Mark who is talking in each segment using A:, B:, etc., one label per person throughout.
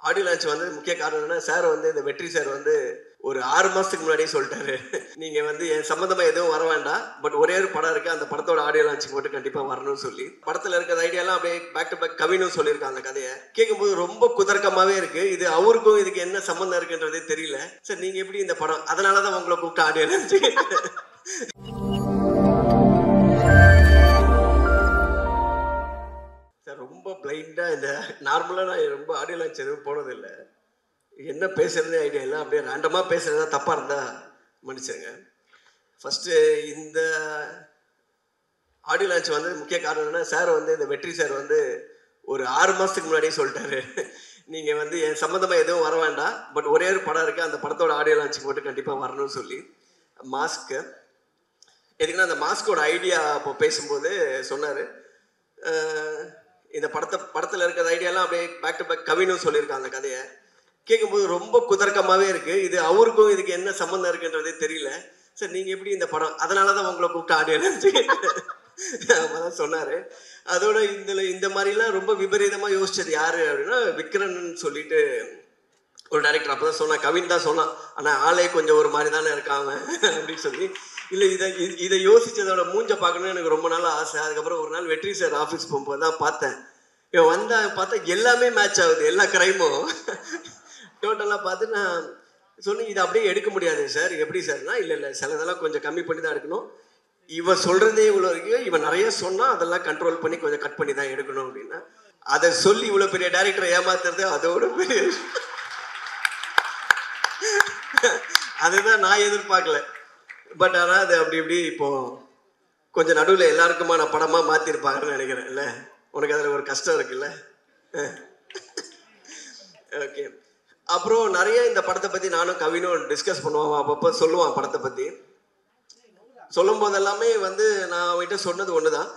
A: Audio launch வந்து முக்கிய காரணம் என்னன்னா, சார் வந்து இந்த வெற்றி சார் வந்து ஒரு 6 மாசத்துக்கு முன்னாடியே சொல்லிட்டாரு. நீங்க வந்து என் சம்பந்தமா எதுவும் வர வேண்டாம். பட் ஒரே ஒரு படம் இருக்கு. அந்த படத்தோட ஆடியோ லான்ச்சுக்கு மட்டும் கண்டிப்பா வரணும்னு சொல்லி. படத்துல இருக்கிற ஐடியாலாம் அப்படியே பேக் டு பேக் கவினும் சொல்லியிருக்காங்க அந்த கதையை. கேட்கும்போது ரொம்ப குதர்க்கமாவே இருக்கு. இது அவருக்கும் இதுக்கு என்ன சம்பந்தம் இருக்குன்றதே தெரியல. சார் நீங்க எப்படி இந்த படம் அதனாலதான் உங்களை கூப்பிட்டு ஆடியோ லான்ச். சார் ரொம்ப பிளைண்டா இந்த நார்மலா நான் ரொம்ப ஆடியோ லான்ச் எதுவும் போனதில்லை. என்ன பேசுறதே ஐடியா இல்லை. அப்படியே ரேண்டமா பேசுறதா தப்பா இருந்தா மன்னிச்சிருங்க. ஃபர்ஸ்ட் இந்த ஆடியோ லான்ச் வந்து முக்கிய காரணம் என்னன்னா, சார் வந்து இந்த வெற்றி சார் வந்து ஒரு 6 மாசத்துக்கு முன்னாடியே சொல்லிட்டாரு. நீங்க வந்து என் சம்பந்தமா எதுவும் வர வேண்டாம். பட் ஒரே ஒரு படம் இருக்கு. அந்த படத்தோட ஆடியோ லான்ச்சுக்கு மட்டும் கண்டிப்பா வரணும்னு சொல்லி. மாஸ்க் எதுக்குன்னா அந்த மாஸ்கோட ஐடியா அப்போ பேசும்போது சொன்னாரு. இந்த படத்துல இருக்கிற ஐடியாலாம் அப்படியே பேக் டு பேக் கவினும் சொல்லியிருக்காங்க அந்த கதையை. கேட்கும்போது ரொம்ப குதர்க்கமாவே இருக்கு. இது அவருக்கும் இதுக்கு என்ன சம்பந்தம் இருக்குன்றதே தெரியல. சார் நீங்க எப்படி இந்த படம் அதனாலதான் உங்களை கூப்பிட்டு ஆடியோ லான்ச் அப்பதான் சொன்னாரு. அதோட இந்த மாதிரிலாம் ரொம்ப விபரீதமா யோசிச்சது யாரு அப்படின்னா, விக்ரன் சொல்லிட்டு ஒரு டைரக்டர் அப்பதான் சொன்னா. கவின் தான் சொன்னான். ஆனா ஆளே கொஞ்சம் ஒரு மாதிரி தானே இருக்காங்க அப்படின்னு சொல்லி. இல்லை இதை யோசிச்சதோட மூஞ்ச பார்க்கணும்னு எனக்கு ரொம்ப நாள் ஆசை. அதுக்கப்புறம் ஒரு நாள் வெற்றி சார் ஆஃபீஸ் போகும்போது தான் பார்த்தேன். இவன் வந்தா பார்த்தா எல்லாமே மேட்ச் ஆகுது. எல்லா கிரைமும் டோட்டலாக பார்த்து நான் சொன்னேன், இதை அப்படியே எடுக்க முடியாது சார். எப்படி சார்னா, இல்லை சிலதெல்லாம் கொஞ்சம் கம்மி பண்ணி தான் எடுக்கணும். இவன் சொல்றதே இவ்வளோ இருக்கு. இவன் நிறைய சொன்னா அதெல்லாம் கண்ட்ரோல் பண்ணி கொஞ்சம் கட் பண்ணி தான் எடுக்கணும் அப்படின்னா, அதை சொல்லி இவ்வளோ பெரிய டைரக்டரை ஏமாத்துறது அதோட பெரிய அதுதான் நான் எதிர்பார்க்கல. பட் ஆனால் அது அப்படி இப்படி இப்போ கொஞ்சம் நடுவில் எல்லாருக்குமான படமா மாத்திருப்பாங்கன்னு நினைக்கிறேன். இல்லை உனக்கு அதில் ஒரு கஷ்டம் இருக்குல்ல. ஓகே. அப்புறம் நிறைய இந்த படத்தை பத்தி நானும் கவினும் டிஸ்கஸ் பண்ணுவோம். அப்பப்போ சொல்லுவான் படத்தை பத்தி. சொல்லும் போதெல்லாமே வந்து நான் அவன்கிட்ட சொன்னது ஒண்ணுதான்.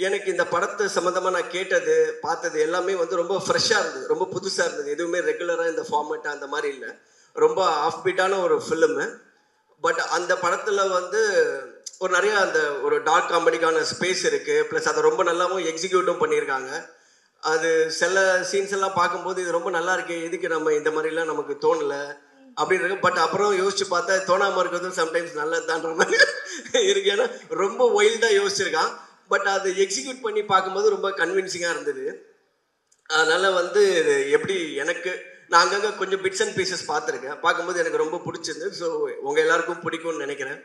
A: எனக்கு இந்த படத்தை சம்பந்தமா நான் கேட்டது பார்த்தது எல்லாமே வந்து ரொம்ப ஃப்ரெஷ்ஷா இருந்தது. ரொம்ப புதுசா இருந்தது. எதுவுமே ரெகுலரா இந்த ஃபார்மேட் அந்த மாதிரி இல்லை. ரொம்ப ஆஃப் பீட்டான ஒரு ஃபிலிமு. பட் அந்த படத்துல வந்து ஒரு நிறைய அந்த ஒரு டார்க் காமெடிக்கான ஸ்பேஸ் இருக்கு. பிளஸ் அதை ரொம்ப நல்லாவும் எக்ஸிக்யூட்டும் பண்ணியிருக்காங்க. அது சில சீன்ஸ் எல்லாம் பார்க்கும்போது இது ரொம்ப நல்லா இருக்கு, எதுக்கு நம்ம இந்த மாதிரிலாம் நமக்கு தோணலை அப்படின்னு இருக்கு. பட் அப்புறம் யோசிச்சு பார்த்தா தோணாமல் இருக்கிறதும் சம்டைம்ஸ் நல்லது தான்ற மாதிரி இருக்கு. ஏன்னா ரொம்ப ஒயில்டாக யோசிச்சிருக்கான். பட் அதை எக்ஸிக்யூட் பண்ணி பார்க்கும்போது ரொம்ப கன்வின்சிங்காக இருந்தது. அதனால வந்து இது எப்படி எனக்கு நான் அங்கங்கே கொஞ்சம் பிட்ஸ் அண்ட் பீசஸ் பார்த்துருக்கேன். பார்க்கும்போது எனக்கு ரொம்ப பிடிச்சிருந்து. ஸோ உங்கள் எல்லாருக்கும் பிடிக்கும்னு நினைக்கிறேன்.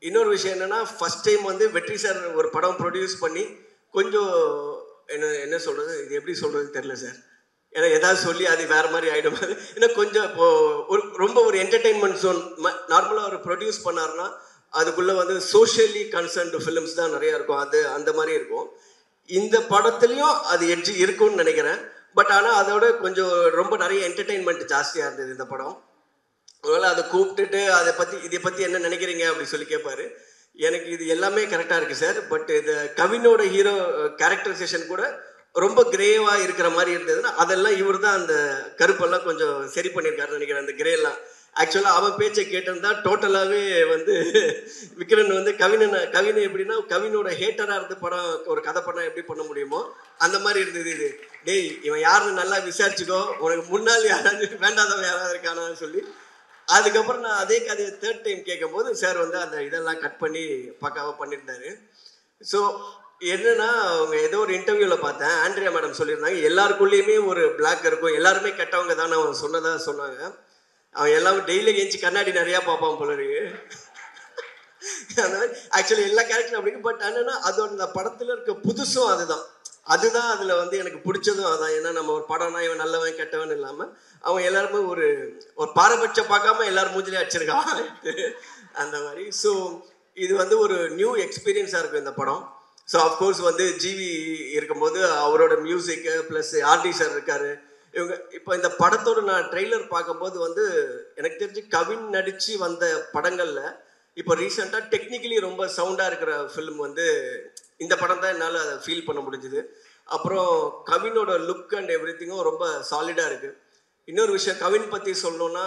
A: இன்னொரு விஷயம் என்னென்னா, ஃபஸ்ட் டைம் வந்து வெற்றி சார் ஒரு படம் ப்ரொடியூஸ் பண்ணி கொஞ்சம் என்ன சொல்கிறது, இது எப்படி சொல்கிறதுன்னு தெரில சார். ஏன்னா எதாவது சொல்லி அது வேறு மாதிரி ஆகிடும். ஏன்னா கொஞ்சம் இப்போது ரொம்ப ஒரு என்டர்டெயின்மெண்ட் ஜோன் நார்மலாக ஒரு ப்ரொடியூஸ் பண்ணாருன்னா அதுக்குள்ளே வந்து சோஷியலி கன்சர்ன்டு ஃபிலிம்ஸ் தான் நிறையா இருக்கும். அது அந்த மாதிரி இருக்கும். இந்த படத்துலையும் அது எட்ஜி இருக்கும்னு நினைக்கிறேன். பட் ஆனால் அதோட கொஞ்சம் ரொம்ப நிறைய என்டர்டெயின்மெண்ட் ஜாஸ்தியாக இருந்தது இந்த படம். அதனால அதை கூப்பிட்டுட்டு இதை பற்றி என்ன நினைக்கிறீங்க அப்படின்னு சொல்லி கேட்பாரு. எனக்கு இது எல்லாமே கரெக்டாக இருக்குது சார். பட் இது கவினோட ஹீரோ கேரக்டரைசேஷன் கூட ரொம்ப கிரேவாக இருக்கிற மாதிரி இருந்ததுன்னா அதெல்லாம் இவர் தான் அந்த கருப்பெல்லாம் கொஞ்சம் சரி பண்ணியிருக்காருன்னு நினைக்கிறேன். அந்த கிரேலாம் ஆக்சுவலாக அவன் பேச்சை கேட்டிருந்தா டோட்டலாகவே வந்து விக்ரன் வந்து கவினை எப்படின்னா கவினோட ஹேட்டராக இருந்து படம் ஒரு கதை படம் எப்படி பண்ண முடியுமோ அந்த மாதிரி இருந்தது. இது டேய் இவன் யாருன்னு நல்லா விசாரிச்சுக்கோ, உனக்கு முன்னால் யாராவது வேண்டாதவன் யாராவது இருக்கானான்னு சொல்லி அதுக்கப்புறம் நான் அதே கதையை தேர்ட் டைம் கேட்கும்போது சார் வந்து அந்த இதெல்லாம் கட் பண்ணி பக்காவாக பண்ணியிருந்தாரு. ஸோ என்னன்னா, அவங்க ஏதோ ஒரு இன்டர்வியூவில் பார்த்தேன், ஆண்ட்ரியா மேடம் சொல்லியிருந்தாங்க எல்லாருக்குள்ளேயுமே ஒரு பிளாக் இருக்கும், எல்லாருமே கெட்டவங்க தான் அவன் சொன்னாங்க. அவன் எல்லாம் டெய்லி எஞ்சி கண்ணாடி நிறையா பார்ப்பான் போல இருக்கு. அந்த மாதிரி ஆக்சுவலி எல்லா கேரக்டரும் அப்படி. பட் என்னன்னா அதோட இந்த படத்தில் இருக்க புதுசும் அதுதான் அதில் வந்து எனக்கு பிடிச்சதும் அதான். ஏன்னா நம்ம ஒரு படம்னா இவன் நல்லவன் கெட்டவன் இல்லாமல் அவன் எல்லாருமே ஒரு பாரபட்சம் பார்க்காம எல்லாரும் மூஞ்சிலே அடிச்சிருக்கான் அந்த மாதிரி. ஸோ இது வந்து ஒரு நியூ எக்ஸ்பீரியன்ஸாக இருக்கும் இந்த படம். ஸோ அஃப்கோர்ஸ் வந்து ஜிவி இருக்கும்போது அவரோட மியூசிக்கு ப்ளஸ் ஆர்டி சார் இருக்காரு. இவங்க இப்போ இந்த படத்தோட நான் ட்ரெய்லர் பார்க்கும்போது வந்து எனக்கு தெரிஞ்சு கவின் நடித்து வந்த படங்களில் இப்போ ரீசெண்டாக டெக்னிக்கலி ரொம்ப சவுண்டாக இருக்கிற ஃபிலிம் வந்து இந்த படம் தான் என்னால் அதை ஃபீல் பண்ண முடிஞ்சுது. அப்புறம் கவினோட லுக் அண்ட் எவ்ரிதிங்கும் ரொம்ப சாலிடாக இருக்குது. இன்னொரு விஷயம் கவின் பற்றி சொல்லணுன்னா,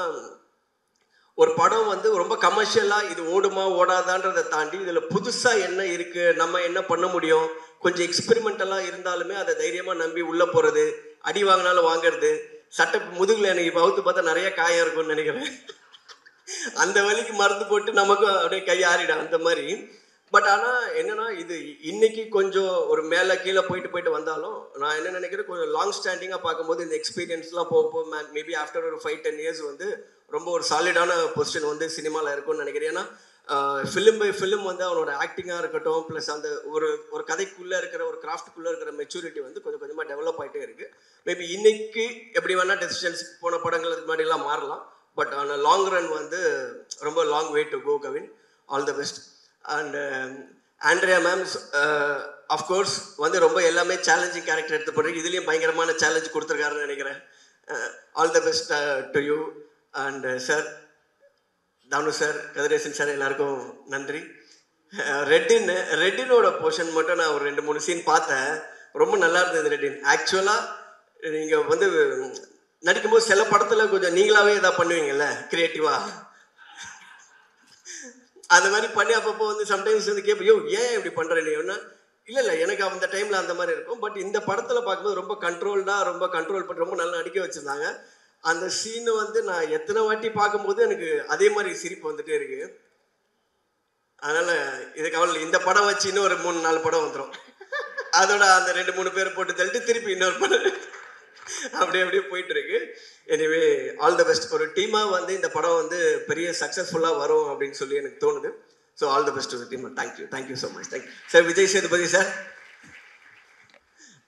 A: ஒரு படம் வந்து ரொம்ப கமர்ஷியலாக இது ஓடுமா ஓடாதான்றதை தாண்டி இதில் புதுசாக என்ன இருக்குது, நம்ம என்ன பண்ண முடியும், கொஞ்சம் எக்ஸ்பெரிமெண்டலாக இருந்தாலுமே அதை தைரியமாக நம்பி உள்ளே போகிறது, அடி வாங்கினாலும் வாங்குறது, சட்டை முதுகில் எனக்கு இப்போ அவுத்து பார்த்தா நிறைய காயம் இருக்கும்னு நினைக்கிறேன். அந்த வலிக்கு மருந்து போட்டு நமக்கும் அப்படியே கை ஆறிடும் அந்த மாதிரி. பட் ஆனால் என்னன்னா இது இன்னைக்கு கொஞ்சம் ஒரு மேலே கீழே போயிட்டு வந்தாலும் நான் என்ன நினைக்கிறேன், கொஞ்சம் லாங் ஸ்டாண்டிங்காக பார்க்கும்போது இந்த எக்ஸ்பீரியன்ஸ்லாம் போக மேபி ஆஃப்டர் ஒரு 5-10 இயர்ஸ் வந்து ரொம்ப ஒரு சாலிடான பொசிஷன் வந்து சினிமாவில் இருக்கும்னு நினைக்கிறேன். ஏன்னா ஃபிலிம் பை ஃபிலிம் வந்து அவனோட ஆக்டிங்காக இருக்கட்டும், ப்ளஸ் அந்த ஒரு கதைக்குள்ளே இருக்கிற ஒரு கிராஃப்ட்டுக்குள்ளே இருக்கிற மெச்சூரிட்டி வந்து கொஞ்சம் கொஞ்சமாக டெவலப் ஆகிட்டே இருக்குது. மேபி இன்னைக்கு எப்படி வேணால் டெசிஷன்ஸ் போன படங்கள் இது மாதிரிலாம் மாறலாம். பட் ஆனால் லாங் ரன் வந்து ரொம்ப long way to go Kavin. All the best. And Andrea ma'am of course வந்து ரொம்ப எல்லாமே சேலஞ்சிங் கேரக்டர் எடுத்து போடுறீங்க. இதுலேயும் பயங்கரமான சேலஞ்ச் கொடுத்துருக்காருன்னு நினைக்கிறேன். All the best to you. And sir Thanu sir, Kathiresan sir, எல்லாருக்கும் நன்றி. ரெட்டினோட போர்ஷன் மட்டும் நான் ஒரு 2-3 சீன் பார்த்தேன். ரொம்ப நல்லா இருந்தது ரெட்டின். ஆக்சுவலாக நீங்கள் வந்து நடிக்கும்போது சில படத்தில் கொஞ்சம் நீங்களாவே எதாவது பண்ணுவீங்கல்ல கிரியேட்டிவாக, அந்த மாதிரி பண்ணி அப்பப்போ வந்து சம்டைம்ஸ் வந்து கேட்போம், யோ ஏன் இப்படி பண்ணுற நீ ஒன்று இல்லை எனக்கு அந்த டைமில் அந்த மாதிரி இருக்கும். பட் இந்த படத்தில் பார்க்கும்போது ரொம்ப கண்ட்ரோல்டாக ரொம்ப கண்ட்ரோல் பண்ணி ரொம்ப நல்லா நடிக்க வச்சுருந்தாங்க. அந்த சீனு வந்து நான் எத்தனை வாட்டி பார்க்கும்போது எனக்கு அதே மாதிரி சிரிப்பு வந்துட்டே இருக்கு. அதனால் இதுக்கு அவள் இந்த படம் வச்சு இன்னும் ஒரு 3-4 படம் வந்துடும். அதோட அந்த 2-3 பேரை போட்டு தள்ளிட்டு திருப்பி இன்னொரு படம் அப்படியே போயிட்டு இருக்கு. Anyway all the best. ஒரு டீமாக வந்து இந்த படம் வந்து பெரிய சக்ஸஸ்ஃபுல்லாக வரும் அப்படின்னு சொல்லி எனக்கு தோணுது. So all the best to the team. Thank you so much. Thank you sir. Vijay Sethupathi sir,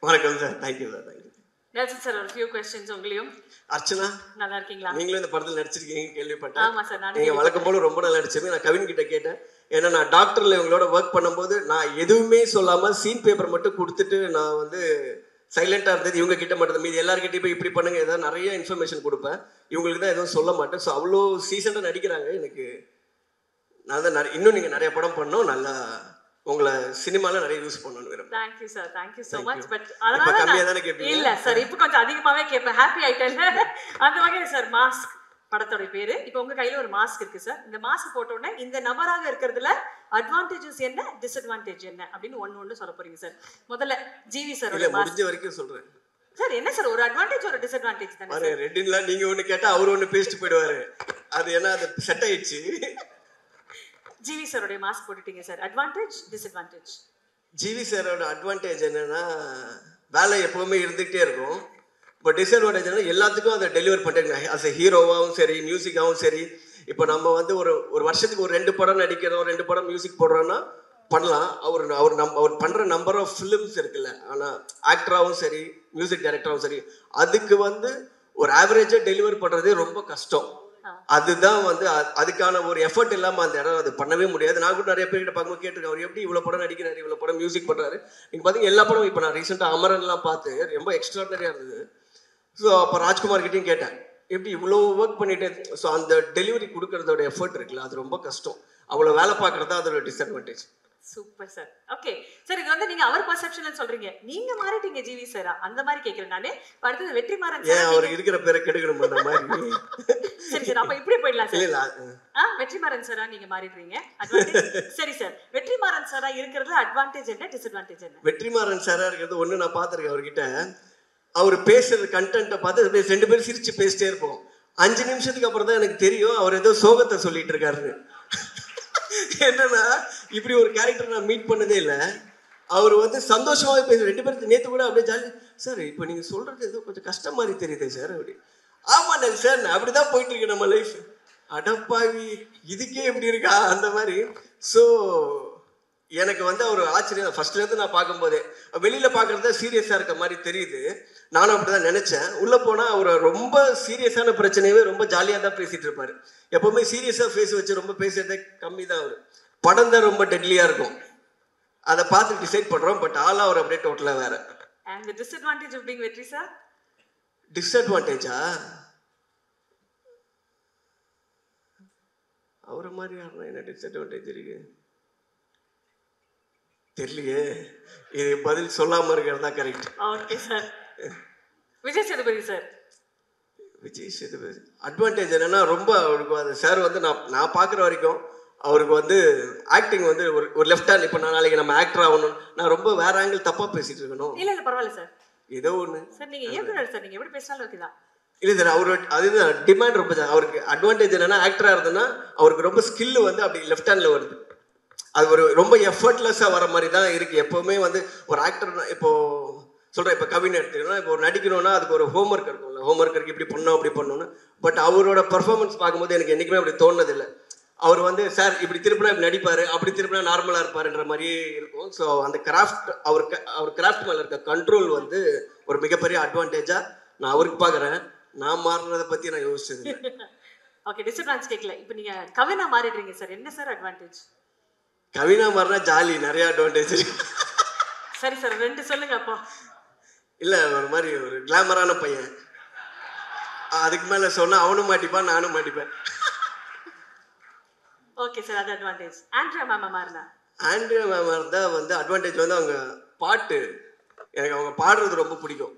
A: வணக்கம் sir. Thank you sir. Thank you.
B: Nelson sir, ஒரு ஃபியூ क्वेश्चंस உங்களையும்.
A: அர்ச்சனா,
B: நல்லா இருக்கீங்களா?
A: நீங்களும் இந்த படத்தில் நடிச்சிருக்கீங்க கேள்விப்பட்டேன்.
B: ஆமா சார், நான்
A: நீங்க வழக்கம் போல ரொம்ப நல்லா நடிச்சிருக்கீங்க. நான் கவின் கிட்ட கேட்டேன், ஏன்னா நான் டாக்டர்ல இவங்களோட ஒர்க் பண்ணும்போது நான் எதுவுமே சொல்லாம சீன் பேப்பர் மட்டும் கொடுத்துட்டு நான் வந்து சைலண்டா இருந்தது. இவங்க கிட்ட மட்டும் மீது எல்லாருக்கிட்டையும் போய் இப்படி பண்ணுங்க ஏதாவது நிறைய இன்ஃபர்மேஷன் கொடுப்பேன். இவங்களுக்கு தான் எதுவும் சொல்ல மாட்டேன். ஸோ அவ்வளோ சீசனாக நடிக்கிறாங்க. எனக்கு நான் தான் இன்னும் நீங்கள் நிறைய படம் பண்ணோம், நல்லா உங்களை சினிமால நிறைய யூஸ் பண்ணணும்னு விரும்புறேன்.
B: Thank you sir, thank you so much. But அதனால
A: கம்மியா தான கேப்பீங்க?
B: இல்ல சார், இப்போ கொஞ்சம் அதிகமாவே கேப்பேன். ஹாப்பி ஆயிட்டேன் அந்த வகையில சார். மாஸ்க் படத்தோட பேரு. இப்போ உங்க கையில ஒரு மாஸ்க் இருக்கு சார். இந்த மாஸ்க் போட்ட உடனே இந்த நபராக இருக்கிறதுல அட்வான்டேஜஸ் என்ன, டிஸ்அட்வான்டேஜ் என்ன அப்படின்னு ஒன்னு சொல்ல போறீங்க சார். முதல்ல ஜிவி சார்
A: இல்ல முடிஞ்ச வரைக்கும் சொல்றேன்
B: சார். என்ன சார், ஒரு அட்வான்டேஜ் ஒரு டிஸ்அட்வான்டேஜ் தானே சார்.
A: ரெட்டின்ல நீங்க ஒன்னு கேட்டா அவர் ஒன்னு பேசிட்டு போயிடுவாரு. அது என்ன, அது செட் ஆயிடுச்சு.
B: ஜிவி சாரோட மாஸ்க் போட்டுட்டீங்க சார். Advantage disadvantage.
A: ஜிவி சாரோட அட்வான்டேஜ் என்னன்னா வேலை எப்பவுமே இருந்துகிட்டே இருக்கும். பட் டிஸ்அட்வான்டேஜ் என்ன, எல்லாத்துக்கும் அதை டெலிவர் பண்ணிட்டாங்க. அஸ் எ ஹீரோவாகவும் சரி, மியூசிக்காகவும் சரி. இப்போ நம்ம வந்து ஒரு வருஷத்துக்கு ஒரு 2 படம் நடிக்கிறோம், 2 படம் மியூசிக் போடுறோன்னா பண்ணலாம். அவர் பண்ணுற நம்பர் ஆஃப் ஃபிலிம்ஸ் இருக்குல்ல. ஆனால் ஆக்டராகவும் சரி, மியூசிக் டைரக்டராகவும் சரி, அதுக்கு வந்து ஒரு ஆவரேஜாக டெலிவர் பண்ணுறதே ரொம்ப கஷ்டம். அதுதான் வந்து அதுக்கான ஒரு எஃபர்ட் இல்லாமல் அந்த இடம் அது பண்ணவே முடியாது. நான் கூட நிறைய பேர்கிட்ட பார்க்கும்போது கேட்டிருக்கேன், அவர் எப்படி இவ்வளோ படம் நடிக்கிறாரு, இவ்வளோ படம் மியூசிக் பண்ணுறாரு. நீங்கள் பார்த்தீங்கன்னா எல்லா படம் இப்போ நான் ரீசெண்டாக அமரன்லாம் பார்த்து ரொம்ப எக்ஸ்ட்ராடனரியாக இருந்தது. ஸோ அப்போ ராஜ்குமார்கிட்டையும் கேட்டேன், எப்படி இவ்வளோ ஒர்க் பண்ணிட்டு. ஸோ அந்த டெலிவரி கொடுக்கறதோட எஃபர்ட் இருக்குல்ல, அது ரொம்ப கஷ்டம். அவ்வளோ வேலை பார்க்குறது தான் அதோட disadvantage.
B: Super sir. Okay sir, இது வந்து நீங்க அவர் பெர்செப்ஷன்ல சொல்றீங்க, நீங்க மாறிட்டீங்க ஜிவி சார், அந்த மாதிரி கேக்குறேன் நானே. அடுத்து வெற்றிமாறன் சார்,
A: அவர் இருக்கிற பேரை கெடுக்கணும் அந்த மாதிரி.
B: சரி சார், அப்ப இப்படி போயிடலாம் சார். வெற்றிமாறன் சாரா நீங்க மாறிடுறீங்க. சரி சார், வெற்றிமாறன் சாரா இருக்கிறதுல அட்வான்டேஜ் என்ன, டிஸ்அட்வான்டேஜ் என்ன?
A: வெற்றிமாறன் சாரா இருக்கிறது ஒண்ணு, நான் பார்த்திருக்கேன் அவர்கிட்ட. அவர் பேசுறது கண்டென்ட்டை பார்த்து 2 பேரும் சிரிச்சு பேசிட்டே இருப்போம். 5 நிமிஷத்துக்கு அப்புறம் தான் எனக்கு தெரியும் அவர் ஏதோ சோகத்தை சொல்லிட்டு இருக்காருன்னு. என்னன்னா இப்படி ஒரு கேரக்டர் நான் மீட் பண்ணதே இல்லை. அவர் வந்து சந்தோஷமாவே பேச 2 பேருக்கு நேற்று கூட அப்படியே ஜாலி சார், இப்போ நீங்க சொல்றது ஏதோ கொஞ்சம் கஷ்டம் மாதிரி தெரியுது சார் அப்படி. ஆமா சார், அப்படிதான் போயிட்டு இருக்கு நம்ம லைஃப். அடப்பாவி, இதுக்கே எப்படி இருக்கா அந்த மாதிரி. ஸோ எனக்கு வந்து அவர் ஆச்சரியம். ஃபர்ஸ்ட்ல இருந்து நான் பார்க்கும்போதே வெளியில பார்க்கறத சீரியஸா இருக்க மாதிரி தெரியுது. நானும் அப்படிதான் நினைச்சேன். உள்ள போனா அவர் ரொம்ப சீரியஸான பிரச்சனையவே ரொம்ப ஜாலியாக தான் பேசிட்டு இருப்பாரு. எப்பவுமே சீரியஸா ஃபேஸ் வச்சு ரொம்ப பேசுறதே கம்மி தான். அவர் படம் தான் ரொம்ப டெட்லியா இருக்கும். அதை பார்த்து டிசைட் பண்றோம். பட் ஆளா அவர் அப்படியே டோட்டலா வேற.
B: And the disadvantage of being Vetri sir?
A: டிஸ்அட்வான்டேஜா? அவரை மாதிரி யாருன்னா என்ன டிஸ்அட்வான்டேஜ் இருக்கு தெரியலையே. இது பதில் சொல்லாம இருக்கிறதா correct.
B: Okay sir. Vijay Sethupathi sir.
A: Vijay Sethupathi advantage என்னன்னா, ரொம்ப அவருக்கு அந்த சார் வந்து நான் பார்க்குற வரைக்கும் அவருக்கு வந்து ஆக்டிங் வந்து ஒரு லெஃப்ட் ஹேண்ட். இப்போ நான் நாளைக்கு நம்ம ஆக்டர் ஆகணும், நான் ரொம்ப வேற ஆங்கிள் தப்பா பேசிட்டு இருக்கணும்.
B: இல்ல பரவாயில்ல சார்.
A: ஏதோ ஒன்று
B: சார் நீங்க இயக்குனர் சார், நீங்க எப்படி பேசினாலும் ஓகே தான்.
A: இல்லை சார், அவரோட அதுதான் டிமாண்ட் ரொம்ப அவருக்கு அட்வான்டேஜ் என்னன்னா, ஆக்டராக இருந்ததுன்னா அவருக்கு ரொம்ப ஸ்கில் வந்து அப்படி லெஃப்ட் ஹேண்டில் வருது. அது ஒரு ரொம்ப எஃபர்ட்லெஸ்ஸாக வர மாதிரி தான் இருக்குது எப்போவுமே. வந்து ஒரு ஆக்டர் இப்போ சொல்கிறேன், இப்போ கவின் எடுத்துக்கணும், இப்போ ஒரு நடிக்கணும்னா அதுக்கு ஒரு ஹோம்ஒர்க் இருக்கும்ல, ஹோம்ஒர்க் இருக்குது, இப்படி பண்ணோம் அப்படி பண்ணணும்னு. பட் அவரோட பர்ஃபார்மன்ஸ் பார்க்கும்போது எனக்கு என்றைக்குமே அப்படி தோணுனதில்லை. அவர் வந்து சார் இப்படி திருப்பினா இப்படி நடிப்பார், அப்படி திருப்பினா நார்மலாக இருப்பாருன்ற மாதிரியே இருக்கும். ஸோ அந்த கிராஃப்ட் அவர் கிராஃப்ட் மேலே இருக்க கண்ட்ரோல் வந்து ஒரு மிகப்பெரிய அட்வான்டேஜாக நான் அவருக்கு பார்க்குறேன். நான் மாறினதை பற்றி நான் யோசிச்சது.
B: ஓகே, டிஸ்அட்வான்டேஜ் கேட்கல. இப்போ நீங்க கவினா மாறிடுறீங்க சார், என்ன சார் அட்வான்டேஜ்?
A: கவினா மாறினா ஜாலி, நிறைய அட்வான்டேஜ்.
B: சரி சார், 2 சொல்லுங்க அப்போ.
A: இல்லை, ஒரு மாதிரி ஒரு கிளாமரான பையன். அதுக்கு மேலே சொன்னால் அவனும் மாட்டிப்பான், நானும் மாட்டிப்பேன்.
B: ஓகே சார், அது அட்வான்டேஜ். ஆண்ட்ரியா மேம் மாறினா?
A: ஆண்ட்ரியா மேம் இருந்தால் வந்து அட்வான்டேஜ் வந்து அவங்க பாட்டு, எனக்கு அவங்க பாடுறது ரொம்ப பிடிக்கும்.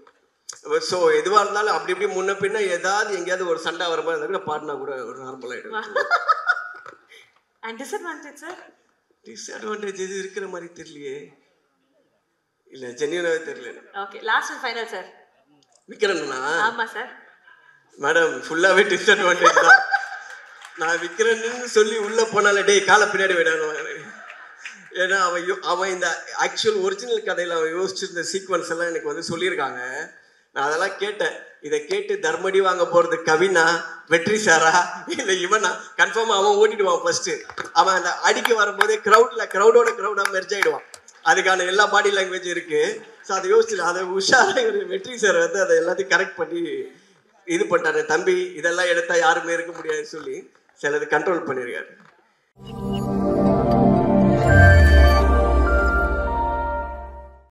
A: ஸோ எதுவாக இருந்தாலும் அப்படி இப்படி முன்ன பின்ன ஏதாவது எங்கேயாவது ஒரு சண்டை வர மாதிரி இருந்தால் கூட பாடினா கூட ஒரு நார்மலாகிடும்.
B: And disadvantage sir?
A: டிஸ்அட்வான்டேஜ் எது இருக்கிற மாதிரி தெரியலையே. இல்லை, ஜென்யூனாகவே தெரியல.
B: Okay, last and final sir.
A: விக்ரன்னா?
B: ஆமாம் சார்.
A: மேடம், ஃபுல்லாகவே டிஸ்அட்வான்டேஜ் தான். நான் விக்ரன்னு சொல்லி உள்ளே போனாலே டே காலை பின்னாடி விடாது. ஏன்னா அவன் இந்த ஆக்சுவல் ஒரிஜினல் கதையில் அவன் யோசிச்சிருந்த சீக்வன்ஸ் எல்லாம் எனக்கு வந்து சொல்லியிருக்காங்க. நான் அதெல்லாம் கேட்டேன். இதை கேட்டு தர்மடி வாங்க போகிறது கவினா, வெற்றி சாரா, இல்லை இவனா? கன்ஃபார்மாக அவன் ஓட்டிடுவான் ஃபர்ஸ்ட்டு. அவன் அந்த அடிக்க வரும்போதே க்ரௌடாக மெர்ஜ் ஆகிடுவான். அதுக்கான எல்லா பாடி லாங்குவேஜ் இருக்குது. ஸோ அதை யோசிச்சு அதை உஷாராக இவர் வெற்றி சார் வந்து அதை எல்லாத்தையும் கரெக்ட் பண்ணி இது பண்ணிட்டாரு. தம்பி இதெல்லாம் எடுத்தால் யாருமே இருக்க முடியாதுன்னு சொல்லி சிலது கண்ட்ரோல் பண்ணியிருக்காரு.